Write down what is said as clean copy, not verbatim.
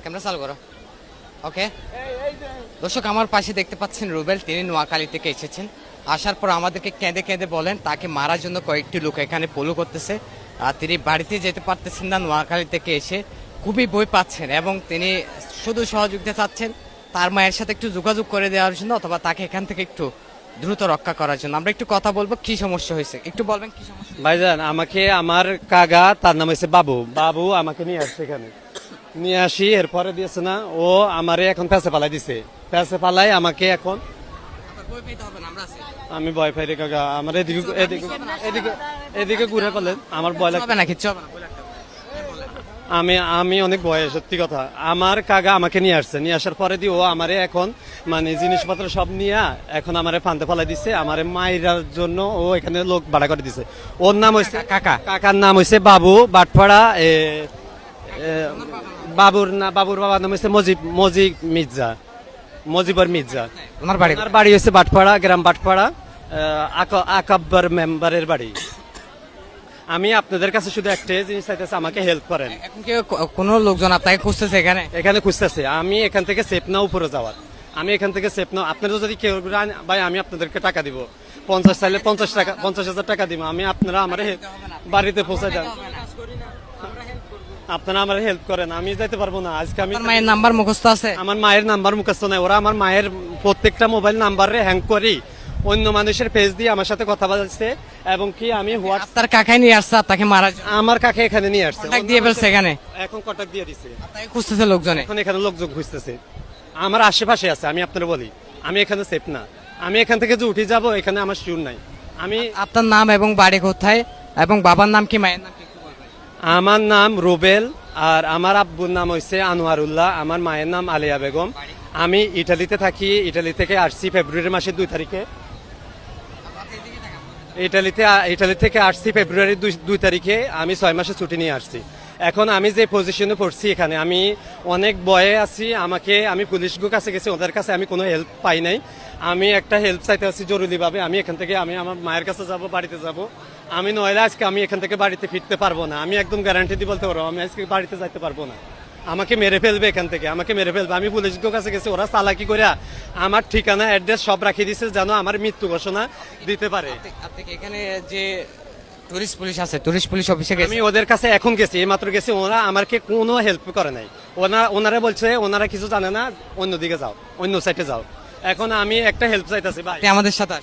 Camera চালু করো। ওকে দর্শক, আমার পাশে দেখতে পাচ্ছেন রুবেল, তিনি নোয়াখালী থেকে এসেছেন। আসার পর আমাদেরকে কেঁদে কেঁদে বলেন তাকে মারার জন্য কয়েকটি লোক এখানে ফলো করতেছে, আর তিনি বাড়িতে যেতে পারতেছেন না। নোয়াখালী থেকে এসে খুবই ভয় পাচ্ছেন এবং তিনি শুধু সহযোগিতা চাচ্ছেন তার মায়ের সাথে একটু যোগাযোগ করে দেওয়ার জন্য, অথবা তাকে এখান থেকে একটু দ্রুত রক্ষা করার জন্য। আমরা একটু কথা বলবো, কি সমস্যা হয়েছে একটু বলবেন, কি সমস্যা? ভাইজান, আমাকে আমার কাকা, তার নাম হচ্ছে বাবু, বাবু আমাকে নিয়ে আসছে এখানে, নিয়ে আসি এরপরে দিয়েছে না, ও আমারে এখন প্যাসে পালাই দিছে, প্যাসে পালাই আমাকে এখন। আমি ভয় পাই রে কাকা, আমার এদিকে এদিকে এদিকে এদিকে ঘুরে পেলেন, আমার ভয় লাগবে না কিছু হবে না। আমি অনেক ভয়, সত্যি কথা। আমার কাকা আমাকে নিয়ে আসছে, নিয়ে আসার পরে দিয়ে ও আমারে এখন মানে জিনিসপত্র সব নিয়ে এখন আমারে ফান্দে ফেলাই দিছে, আমারে মাইরার জন্য ও এখানে লোক ভাড়া করে দিছে। ওর নাম হয়েছে কাকা, কাকার নাম হয়েছে বাবু বাটপাড়া। বাবুর বাবার নাম হচ্ছে মজিবর মির্জা। ওনার বাড়ি হচ্ছে বাটপাড়া, গ্রাম বাটপাড়া, আকাব্বর মেম্বারের বাড়ি। আমি আপনাদের কাছে শুধু একটা জিনিস চাইতেছি, আমাকে হেল্প করেন। এখন কি কোন লোকজন আপনাকে খুঁজতেছে এখানে খুঁজতেছে? আমি এখান থেকে সেফ না উপরে যাওয়ার, আমি এখান থেকে সেফ না। আপনারা যদি কেউ ভাই, আমি আপনাদেরকে টাকা দিব, 50 চাইলে 50,000 টাকা দিব, আমি আপনারা আমার বাড়িতে পৌঁছে দেন, আপনারা আমার হেল্প করেন। আমি যাইতে পারবো না আজকে। আমি মায়ের নাম্বার মুখস্থ আছে? আমার মায়ের নাম্বার মুখস্থ নাই। ওরা আমার মায়ের প্রত্যেকটা মোবাইল নাম্বারে হ্যাং করি অন্য মানুষের পেজ দিয়ে আমার সাথে কথা বলছে, এবং কি আমি আপনার কাকাই নিয়ে আসছে আপনাকে মারা? আমার কাকা এখানে নিয়ে আসছে, কন্টাক্ট দিয়ে ফেলছে এখানে, এখন কন্টাক্ট দিয়ে দিছে, আপনাকে খুঁজতেছে লোকজনে, এখন এখানে লোকজন খুঁজতেছে। আমার আশেপাশে আছে, আমি আপনারা বলি, আমি এখানে সেফ না। আমি এখান থেকে যে উঠে যাব এখানে আমার শিওর নাই। আমি আপনার নাম এবং বাড়ি কোথায় এবং বাবার নাম কি মায়ের নাম কি? আমার নাম রুবেল, আর আমার আব্বুর নাম হচ্ছে আনোয়ারুল্লাহ, আমার মায়ের নাম আলিয়া বেগম। আমি ইটালিতে থাকি, ইটালি থেকে আসছি ফেব্রুয়ারি মাসের 2 তারিখে। ইটালি থেকে আসছি ফেব্রুয়ারি 2 তারিখে। আমি 6 মাসের ছুটি নিয়ে আসছি। এখন আমি যে পজিশনে পড়ছি এখানে, আমি অনেক ভয়ে আছি। আমি পুলিশের কাছে গেছি, ওদের কাছে আমি কোনো হেল্প পাই নাই। আমি একটা হেল্প চাইতে আছি জরুরিভাবে। আমি এখান থেকে আমি আমার মায়ের কাছে যাব, বাড়িতে যাব। আমি নইলে আজকে আমি এখান থেকে বাড়িতে ফিরতে পারবো না। আমি একদম গ্যারান্টি দিয়ে বলতে পারবো, আমি আজকে বাড়িতে যাইতে পারবো না। আমাকে মেরে ফেলবে এখান থেকে, আমাকে মেরে ফেলবে। আমি পুলিশের কাছে গেছি, ওরা চালাকি করে আমার ঠিকানা অ্যাড্রেস সব রাখিয়ে দিচ্ছে যেন আমার মৃত্যু ঘোষণা দিতে পারে। এখানে যে টুরিস্ট পুলিশ আছে, টুরিস্ট পুলিশ অফিসে আমি ওদের কাছে এখন গেছি, এইমাত্র গেছি। ওরা আমাকে কোনো হেল্প করে নাই। ওনারা বলছে ওনারা কিছু জানে না, অন্যদিকে যাও, অন্য সাইডে যাও। এখন আমি একটা হেল্প চাইতেছি ভাই, আমাদের সাথে